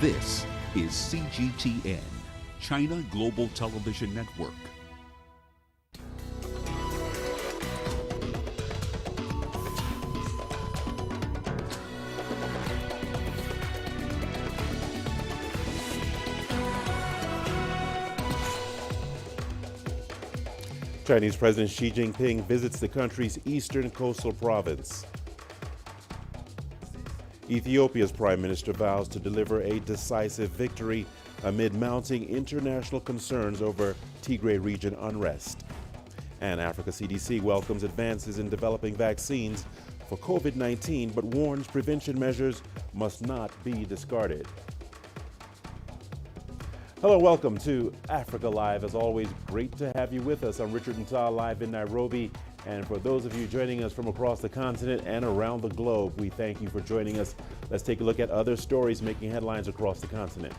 This is CGTN, China Global Television Network. Chinese President Xi Jinping visits the country's eastern coastal province. Ethiopia's prime minister vows to deliver a decisive victory amid mounting international concerns over Tigray region unrest. And Africa CDC welcomes advances in developing vaccines for COVID-19, but warns prevention measures must not be discarded. Hello, welcome to Africa Live. As always, great to have you with us. I'm Richard Ntal, live in Nairobi. And for those of you joining us from across the continent and around the globe, we thank you for joining us. Let's take a look at other stories making headlines across the continent.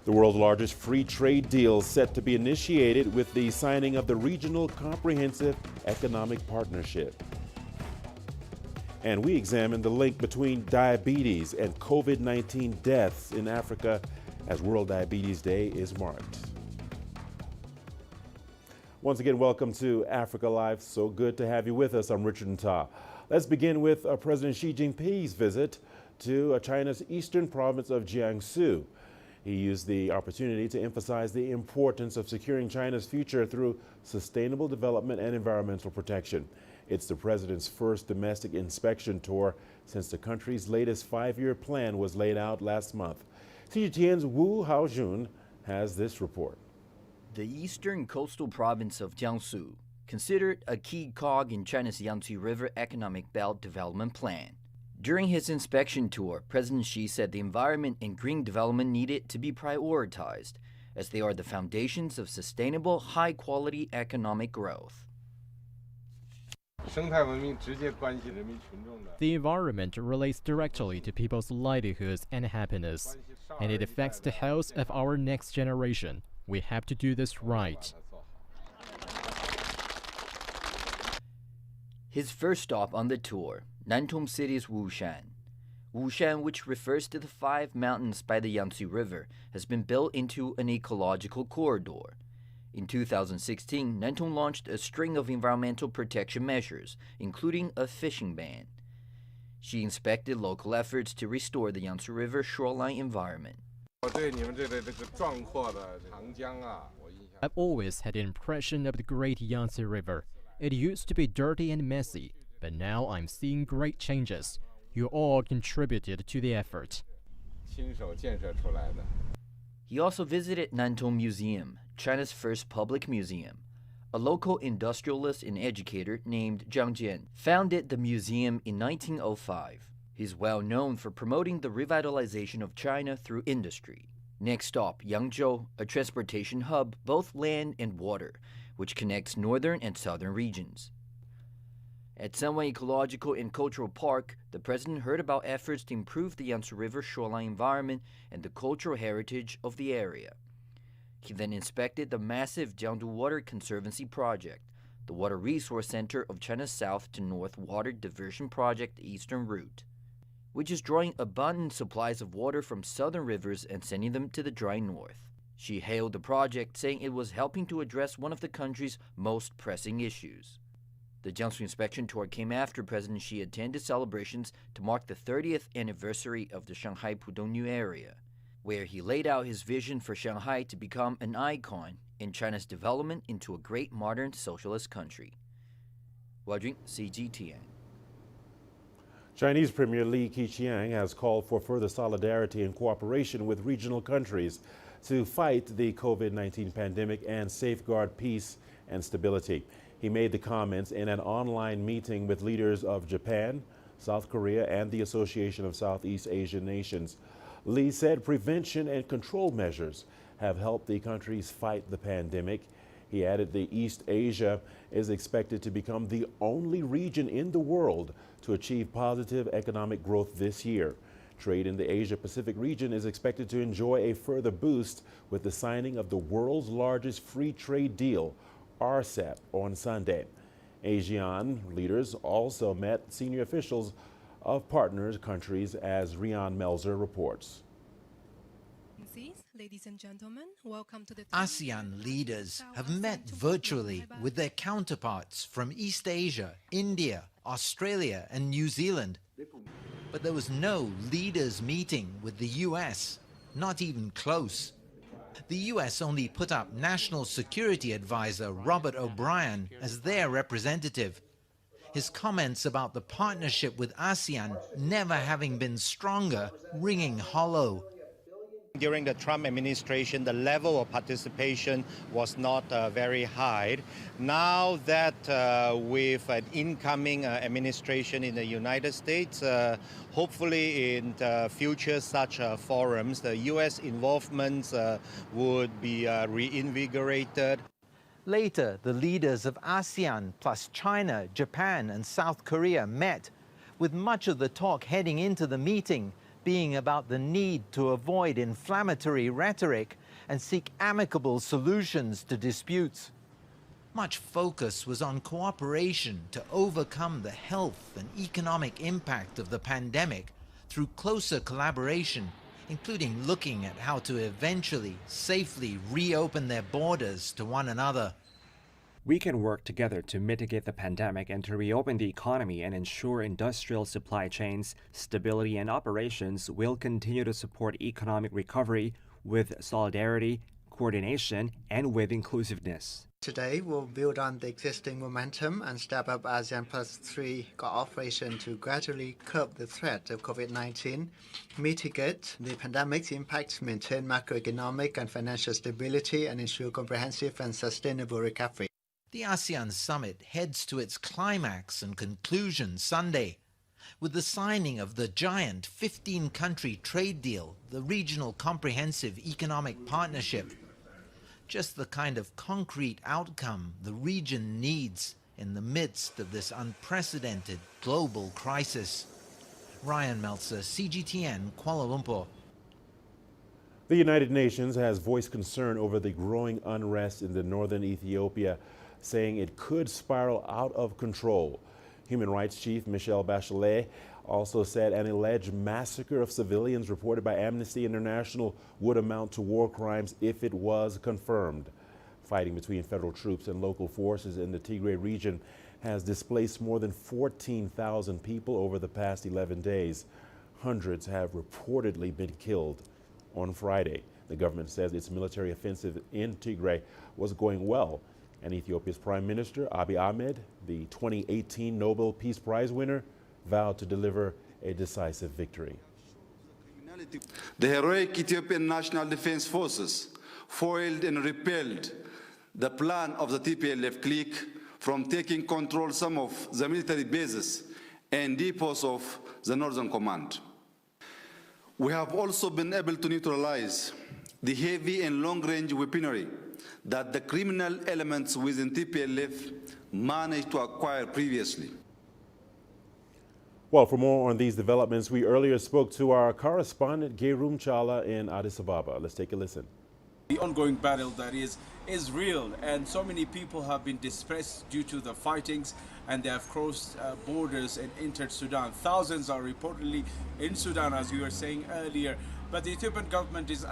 The world's largest free trade deal set to be initiated with the signing of the Regional Comprehensive Economic Partnership. And we examine the link between diabetes and COVID-19 deaths in Africa as World Diabetes Day is marked. Once again, welcome to Africa Live. So good to have you with us. I'm Richard Ntal. Let's begin with President Xi Jinping's visit to China's eastern province of Jiangsu. He used the opportunity to emphasize the importance of securing China's future through sustainable development and environmental protection. It's the president's first domestic inspection tour since the country's latest five-year plan was laid out last month. CGTN's Wu Haojun has this report. The eastern coastal province of Jiangsu, considered a key cog in China's Yangtze River Economic Belt Development Plan. During his inspection tour, President Xi said the environment and green development needed to be prioritized, as they are the foundations of sustainable, high-quality economic growth. The environment relates directly to people's livelihoods and happiness, and it affects the health of our next generation. We have to do this right. His first stop on the tour, Nantong City's Wushan. Wushan, which refers to the 5 mountains by the Yangtze River, has been built into an ecological corridor. In 2016, Nantong launched a string of environmental protection measures, including a fishing ban. She inspected local efforts to restore the Yangtze River shoreline environment. I've always had an impression of the great Yangtze River. It used to be dirty and messy, but now I'm seeing great changes. You all contributed to the effort. He also visited Nantong Museum, China's first public museum. A local industrialist and educator named Zhang Jian founded the museum in 1905. He's well known for promoting the revitalization of China through industry. Next stop, Yangzhou, a transportation hub, both land and water, which connects northern and southern regions. At Sunway Ecological and Cultural Park, the president heard about efforts to improve the Yangtze River shoreline environment and the cultural heritage of the area. He then inspected the massive Jiangsu Water Conservancy Project, the water resource center of China's south to north water diversion project Eastern Route, which is drawing abundant supplies of water from southern rivers and sending them to the dry north. She hailed the project, saying it was helping to address one of the country's most pressing issues. The Jiangsu inspection tour came after President Xi attended celebrations to mark the 30th anniversary of the Shanghai Pudong New Area, where he laid out his vision for Shanghai to become an icon in China's development into a great modern socialist country. Wajun, CGTN. Chinese Premier Li Keqiang has called for further solidarity and cooperation with regional countries to fight the COVID-19 pandemic and safeguard peace and stability. He made the comments in an online meeting with leaders of Japan, South Korea, and the Association of Southeast Asian Nations. Li said prevention and control measures have helped the countries fight the pandemic. He added the East Asia is expected to become the only region in the world to achieve positive economic growth this year. Trade in the Asia-Pacific region is expected to enjoy a further boost with the signing of the world's largest free trade deal, RCEP, on Sunday. ASEAN leaders also met senior officials of partner countries, as Rian Melzer reports. Ladies and gentlemen, welcome to the ASEAN leaders have met virtually with their counterparts from East Asia, India, Australia and New Zealand. But there was no leaders meeting with the US, not even close. The US only put up National Security Advisor Robert O'Brien as their representative. His comments about the partnership with ASEAN never having been stronger ringing hollow. During the Trump administration, the level of participation was not very high. Now that with an incoming administration in the United States, hopefully in future such forums, the U.S. involvement would be reinvigorated. Later, the leaders of ASEAN plus China, Japan and South Korea met, with much of the talk heading into the meeting being about the need to avoid inflammatory rhetoric and seek amicable solutions to disputes. Much focus was on cooperation to overcome the health and economic impact of the pandemic through closer collaboration, including looking at how to eventually safely reopen their borders to one another. We can work together to mitigate the pandemic and to reopen the economy and ensure industrial supply chains, stability and operations will continue to support economic recovery with solidarity, coordination, and with inclusiveness. Today, we'll build on the existing momentum and step up ASEAN Plus 3 cooperation to gradually curb the threat of COVID-19, mitigate the pandemic's impact, maintain macroeconomic and financial stability, and ensure comprehensive and sustainable recovery. The ASEAN summit heads to its climax and conclusion Sunday, with the signing of the giant 15-country trade deal, the Regional Comprehensive Economic Partnership. Just the kind of concrete outcome the region needs in the midst of this unprecedented global crisis. Ryan Meltzer, CGTN, Kuala Lumpur. The United Nations has voiced concern over the growing unrest in the northern Ethiopia, saying it could spiral out of control. Human Rights Chief Michelle Bachelet also said an alleged massacre of civilians reported by Amnesty International would amount to war crimes if it was confirmed. Fighting between federal troops and local forces in the Tigray region has displaced more than 14,000 people over the past 11 days. Hundreds have reportedly been killed. On Friday, the government says its military offensive in Tigray was going well, and Ethiopia's Prime Minister Abiy Ahmed, the 2018 Nobel Peace Prize winner, vowed to deliver a decisive victory. The heroic Ethiopian National Defense Forces foiled and repelled the plan of the TPLF clique from taking control of some of the military bases and depots of the Northern Command. We have also been able to neutralize the heavy and long-range weaponry that the criminal elements within TPLF managed to acquire previously. Well, for more on these developments, we earlier spoke to our correspondent Gerum Chala in Addis Ababa. Let's take a listen. The ongoing battle that is real, and so many people have been displaced due to the fightings, and they have crossed borders and entered Sudan. Thousands are reportedly in Sudan, as you were saying earlier. But the Ethiopian government is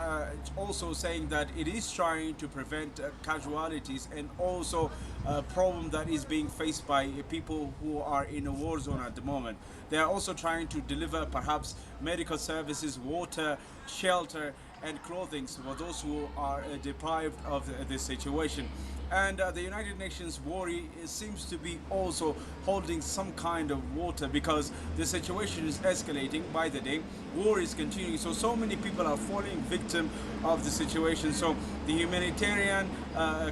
also saying that it is trying to prevent casualties and also a problem that is being faced by people who are in a war zone at the moment. They are also trying to deliver perhaps medical services, water, shelter and clothing for those who are deprived of this situation. And the United Nations worry seems to be also holding some kind of water, because the situation is escalating by the day. War is continuing, so many people are falling victim of the situation. So the humanitarian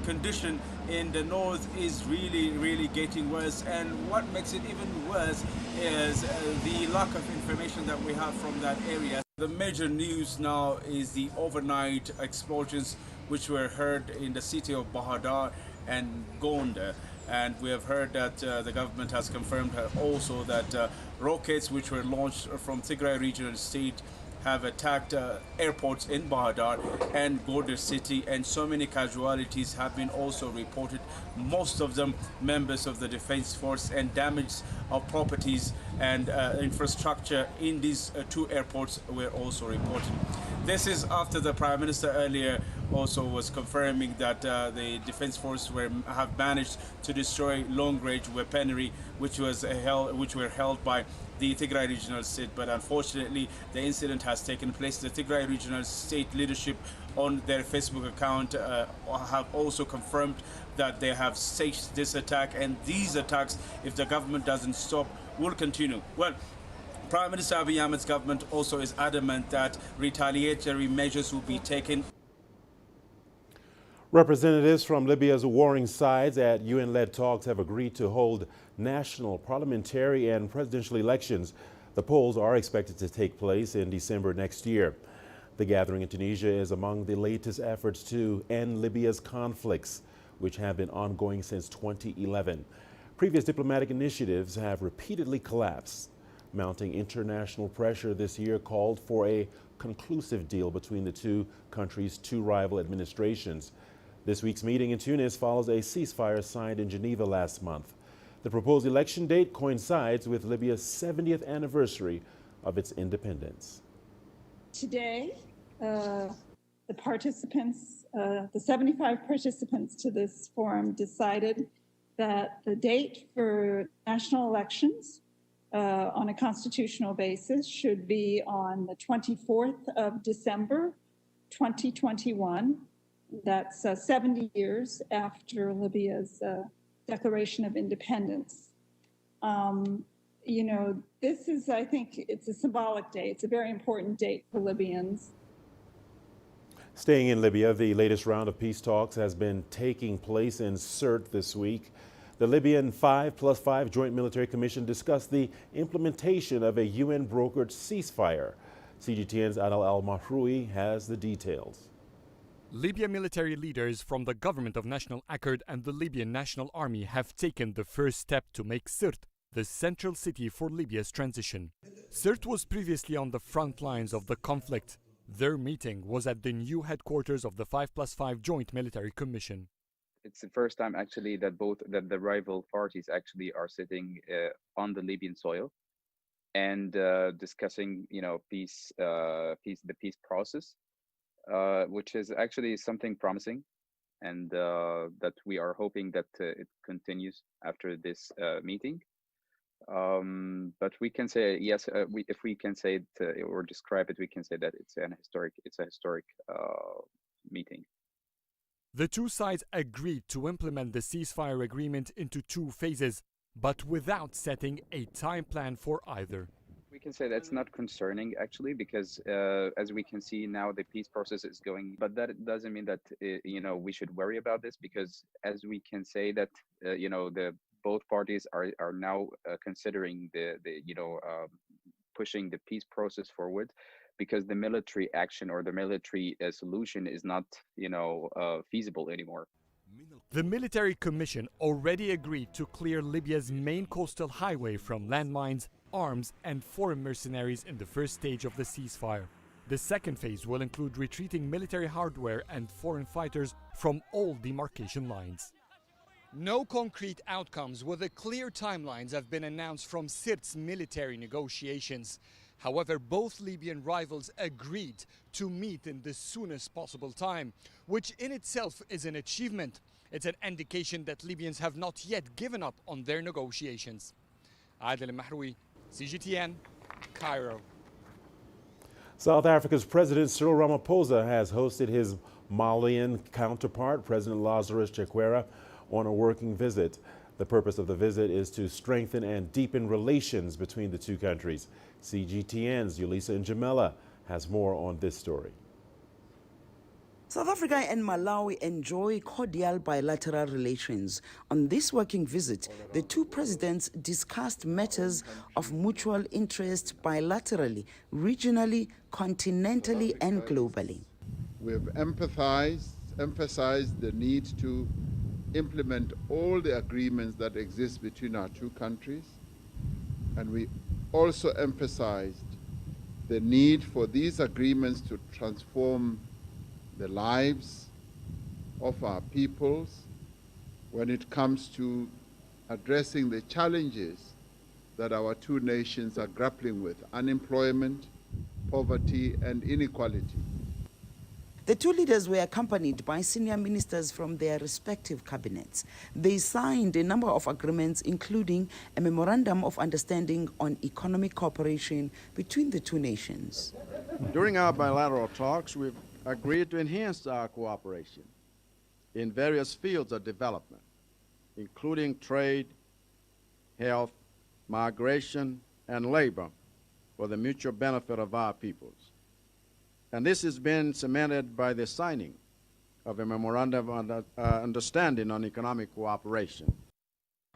condition in the north is really getting worse, and what makes it even worse is the lack of information that we have from that area. The major news now is the overnight explosions which were heard in the city of Bahadar and Gonda. And we have heard that the government has confirmed also that rockets which were launched from Tigray regional state have attacked airports in Bahadar and border city, and so many casualties have been also reported, most of them members of the defense force, and damage of properties and infrastructure in these two airports were also reported. This is after the Prime Minister earlier also was confirming that the defense force have managed to destroy long-range weaponry which were held by the Tigray regional state, but unfortunately the incident has taken place. The Tigray regional state leadership on their Facebook account have also confirmed that they have staged this attack, and these attacks, if the government doesn't stop, will continue. Well, Prime Minister Abiy Ahmed's government also is adamant that retaliatory measures will be taken. Representatives from Libya's warring sides at UN-led talks have agreed to hold national, parliamentary, and presidential elections. The polls are expected to take place in December next year. The gathering in Tunisia is among the latest efforts to end Libya's conflicts, which have been ongoing since 2011. Previous diplomatic initiatives have repeatedly collapsed. Mounting international pressure this year called for a conclusive deal between the two countries' two rival administrations. This week's meeting in Tunis follows a ceasefire signed in Geneva last month. The proposed election date coincides with Libya's 70th anniversary of its independence. Today, the 75 participants to this forum decided that the date for national elections on a constitutional basis should be on the 24th of December, 2021. That's 70 years after Libya's declaration of independence. You know, this is, I think, it's a symbolic day. It's a very important date for Libyans. Staying in Libya, the latest round of peace talks has been taking place in Sirte this week. The Libyan 5+5 Joint Military Commission discussed the implementation of a UN-brokered ceasefire. CGTN's Adel Al-Mahroui has the details. Libya military leaders from the Government of National Accord and the Libyan National Army have taken the first step to make Sirte the central city for Libya's transition. Sirte was previously on the front lines of the conflict. Their meeting was at the new headquarters of the 5+5 Joint Military Commission. It's the first time actually that the rival parties actually are sitting on the Libyan soil and discussing, you know, the peace process, which is actually something promising, and that we are hoping that it continues after this meeting. But we can say yes. If we can say it or describe it, we can say that it's a historic meeting. The two sides agreed to implement the ceasefire agreement into two phases, but without setting a time plan for either. We can say that's not concerning actually, because as we can see now, the peace process is going. But that doesn't mean that you know, we should worry about this, because as we can say that you know, both parties are now considering pushing the peace process forward, because the military action or the military solution is not, you know, feasible anymore. The military commission already agreed to clear Libya's main coastal highway from landmines, arms, and foreign mercenaries in the first stage of the ceasefire. The second phase will include retreating military hardware and foreign fighters from all demarcation lines. No concrete outcomes with clear timelines have been announced from Sirte's military negotiations. However, both Libyan rivals agreed to meet in the soonest possible time, which in itself is an achievement. It's an indication that Libyans have not yet given up on their negotiations. Adel Al-Mahroui, CGTN, Cairo. South Africa's President Cyril Ramaphosa has hosted his Malian counterpart, President Lazarus Chakwera, on a working visit. The purpose of the visit is to strengthen and deepen relations between the two countries. CGTN's Yulisa Njamela has more on this story. South Africa and Malawi enjoy cordial bilateral relations. On this working visit, the two presidents discussed matters of mutual interest bilaterally, regionally, continentally, and globally. We have emphasized the need to implement all the agreements that exist between our two countries, and we also emphasized the need for these agreements to transform the lives of our peoples when it comes to addressing the challenges that our two nations are grappling with: unemployment, poverty, and inequality. The two leaders were accompanied by senior ministers from their respective cabinets. They signed a number of agreements, including a memorandum of understanding on economic cooperation between the two nations. During our bilateral talks, we've agreed to enhance our cooperation in various fields of development, including trade, health, migration, and labor, for the mutual benefit of our peoples. And this has been cemented by the signing of a memorandum of understanding on economic cooperation.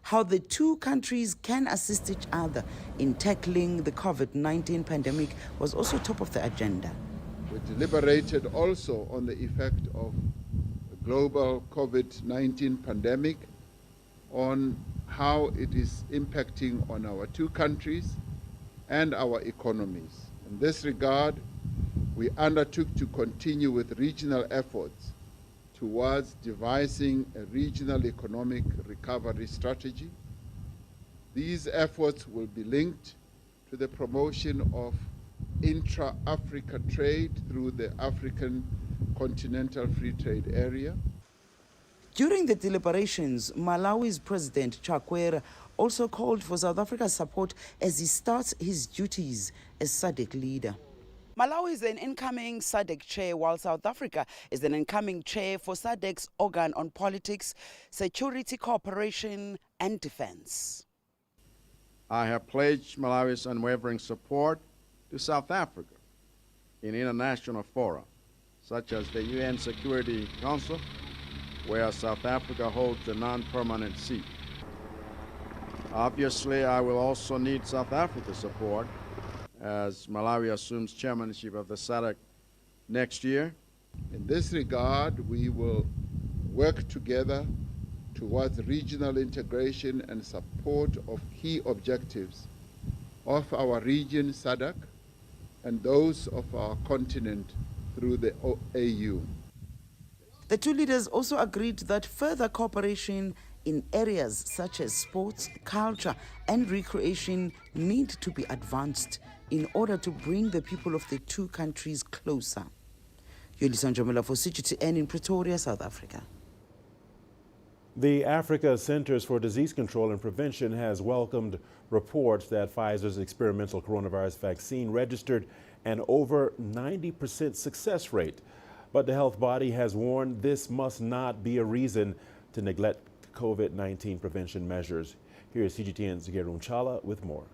How the two countries can assist each other in tackling the COVID-19 pandemic was also top of the agenda. We deliberated also on the effect of the global COVID-19 pandemic, on how it is impacting on our two countries and our economies. In this regard, we undertook to continue with regional efforts towards devising a regional economic recovery strategy. These efforts will be linked to the promotion of intra-Africa trade through the African Continental Free Trade Area. During the deliberations, Malawi's President Chakwera also called for South Africa's support as he starts his duties as SADC leader. Malawi is an incoming SADC chair, while South Africa is an incoming chair for SADC's organ on politics, security cooperation, and defense. I have pledged Malawi's unwavering support to South Africa in international fora, such as the UN Security Council, where South Africa holds a non-permanent seat. Obviously, I will also need South Africa's support as Malawi assumes chairmanship of the SADC next year. In this regard, we will work together towards regional integration and support of key objectives of our region, SADC, and those of our continent through the AU. The two leaders also agreed that further cooperation in areas such as sports, culture, and recreation need to be advanced in order to bring the people of the two countries closer. Yolisa Njomela for CGTN in Pretoria, South Africa. The Africa Centers for Disease Control and Prevention has welcomed reports that Pfizer's experimental coronavirus vaccine registered an over 90% success rate. But the health body has warned this must not be a reason to neglect COVID-19 prevention measures. Here is CGTN's Gerun Chala with more.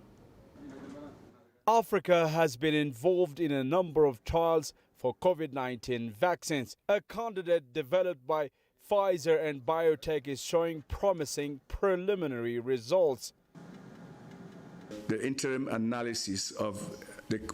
Africa has been involved in a number of trials for COVID-19 vaccines. A candidate developed by Pfizer and biotech is showing promising preliminary results. The interim analysis of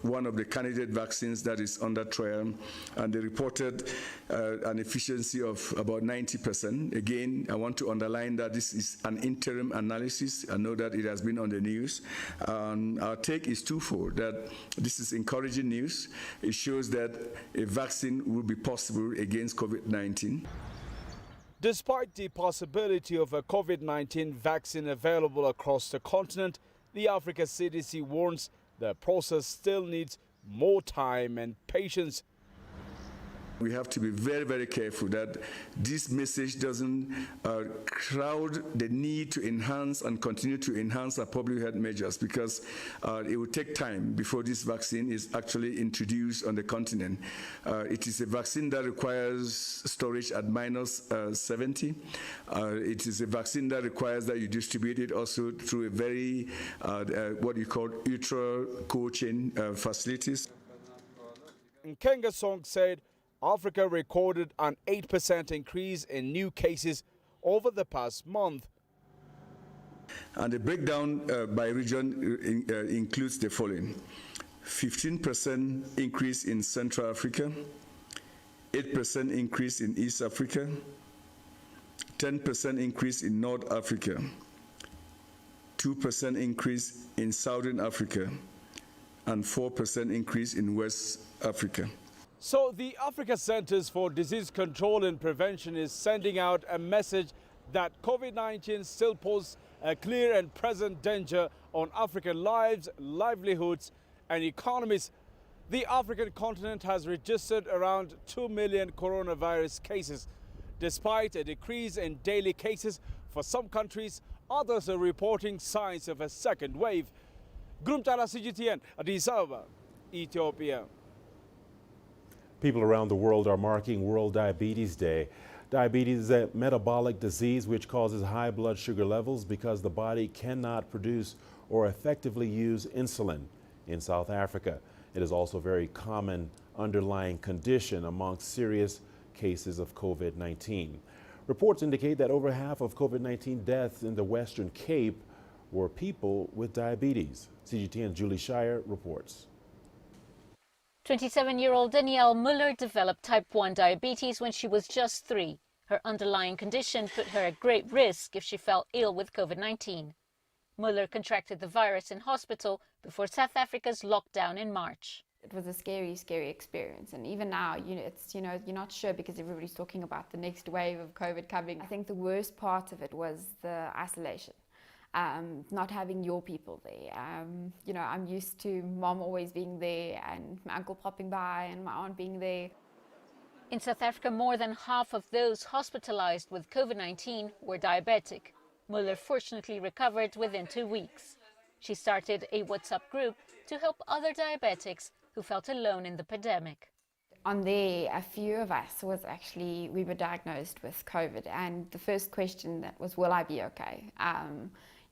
one of the candidate vaccines that is under trial, and they reported an efficiency of about 90%. Again, I want to underline that this is an interim analysis. I know that it has been on the news. Our take is twofold, that this is encouraging news. It shows that a vaccine will be possible against COVID-19. Despite the possibility of a COVID-19 vaccine available across the continent, the Africa CDC warns the process still needs more time and patience. We have to be very, very careful that this message doesn't crowd the need to enhance and continue to enhance our public health measures, because it will take time before this vaccine is actually introduced on the continent. It is a vaccine that requires storage at -70. It is a vaccine that requires that you distribute it also through a very, what you call ultra cold chain facilities. Nkenga Song said Africa recorded an 8% increase in new cases over the past month. And the breakdown by region includes the following: 15% increase in Central Africa, 8% increase in East Africa, 10% increase in North Africa, 2% increase in Southern Africa, and 4% increase in West Africa. So the Africa Centers for Disease Control and Prevention is sending out a message that COVID-19 still poses a clear and present danger on African lives, livelihoods and economies. The African continent has registered around 2 million coronavirus cases. Despite a decrease in daily cases for some countries, others are reporting signs of a second wave. Grumtara CGTN, Addis Ababa, Ethiopia. People around the world are marking World Diabetes Day. Diabetes is a metabolic disease which causes high blood sugar levels because the body cannot produce or effectively use insulin. In South Africa, it is also a very common underlying condition amongst serious cases of COVID-19. Reports indicate that over half of COVID-19 deaths in the Western Cape were people with diabetes. CGTN Julie Shire reports. 27-year-old Danielle Muller developed type 1 diabetes when she was just 3. Her underlying condition put her at great risk if she fell ill with COVID-19. Muller contracted the virus in hospital before South Africa's lockdown in March. It was a scary, scary experience. And even now, you're not sure because everybody's talking about the next wave of COVID coming. I think the worst part of it was the isolation. Not having your people there. I'm used to mom always being there and my uncle popping by and my aunt being there. In South Africa, more than half of those hospitalized with COVID-19 were diabetic. Muller fortunately recovered within 2 weeks. She started a WhatsApp group to help other diabetics who felt alone in the pandemic. On there, a few of us we were diagnosed with COVID, and the first question that was, will I be okay?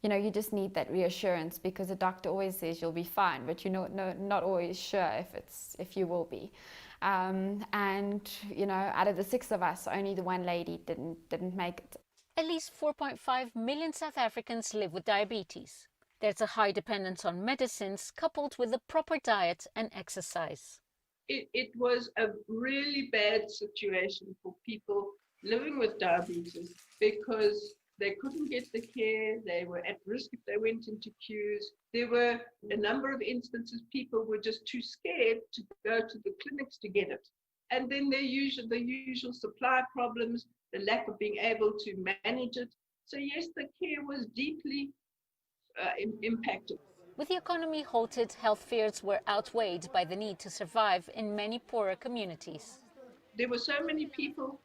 You just need that reassurance because the doctor always says you'll be fine, but you're not always sure if you will be. Out of the 6 of us, only the one lady didn't make it. At least 4.5 million South Africans live with diabetes. There's a high dependence on medicines coupled with a proper diet and exercise. It was a really bad situation for people living with diabetes because they couldn't get the care, they were at risk if they went into queues. There were a number of instances people were just too scared to go to the clinics to get it. And then the usual supply problems, the lack of being able to manage it. So yes, the care was deeply impacted. With the economy halted, health fears were outweighed by the need to survive in many poorer communities. There were so many people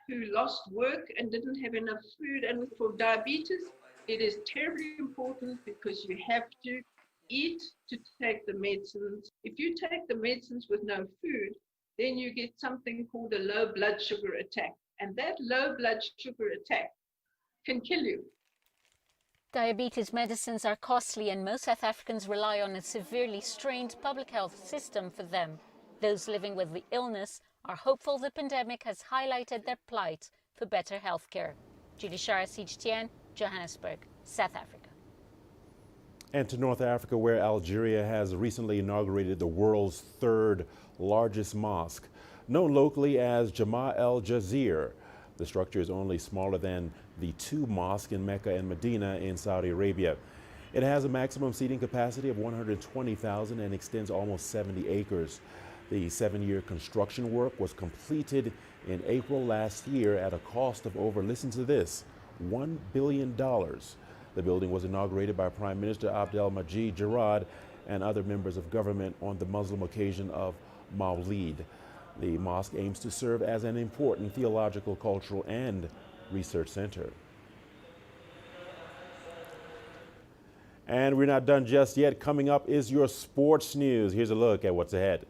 who lost work and didn't have enough food. And for diabetes, it is terribly important because you have to eat to take the medicines. If you take the medicines with no food, then you get something called a low blood sugar attack. And that low blood sugar attack can kill you. Diabetes medicines are costly and most South Africans rely on a severely strained public health system for them. Those living with the illness are hopeful the pandemic has highlighted their plight for better health care. Julie Shara, CGTN, Johannesburg, South Africa. And to North Africa, where Algeria has recently inaugurated the world's 3rd largest mosque, known locally as Jama El Jazir. The structure is only smaller than the 2 mosques in Mecca and Medina in Saudi Arabia. It has a maximum seating capacity of 120,000 and extends almost 70 acres. The 7-year construction work was completed in April last year at a cost of over, listen to this, $1 billion. The building was inaugurated by Prime Minister Abdelmajid Jarrad and other members of government on the Muslim occasion of Mawlid. The mosque aims to serve as an important theological, cultural, and research center. And we're not done just yet. Coming up is your sports news. Here's a look at what's ahead.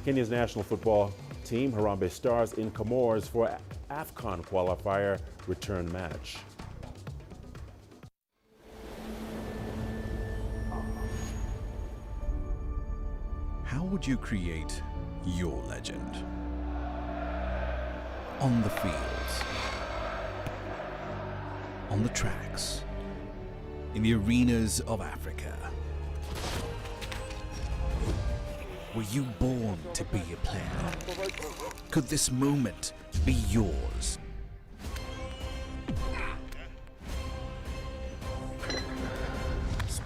Kenya's national football team, Harambee Stars, in Comores for AFCON qualifier return match. How would you create your legend? On the fields, on the tracks, in the arenas of Africa. Were you born to be a player? Could this moment be yours?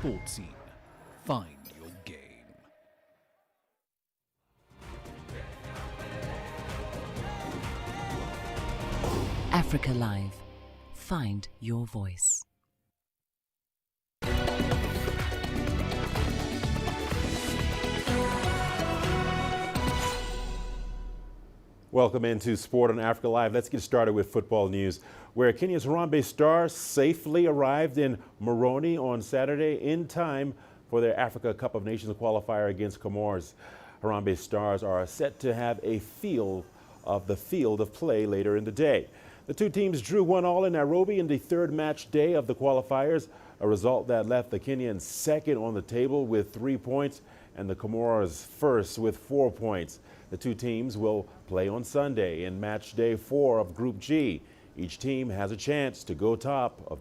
sports scene. Find your game. Africa Live. Find your voice. Welcome into Sport on Africa Live. Let's get started with football news, where Kenya's Harambee Stars safely arrived in Moroni on Saturday in time for their Africa Cup of Nations qualifier against Comoros. Harambee Stars are set to have a field of play later in the day. The two teams drew 1-1 in Nairobi in the third match day of the qualifiers, a result that left the Kenyans second on the table with 3 points and the Comoros first with 4 points. The two teams will play on Sunday in match day 4 of Group G. Each team has a chance to go top of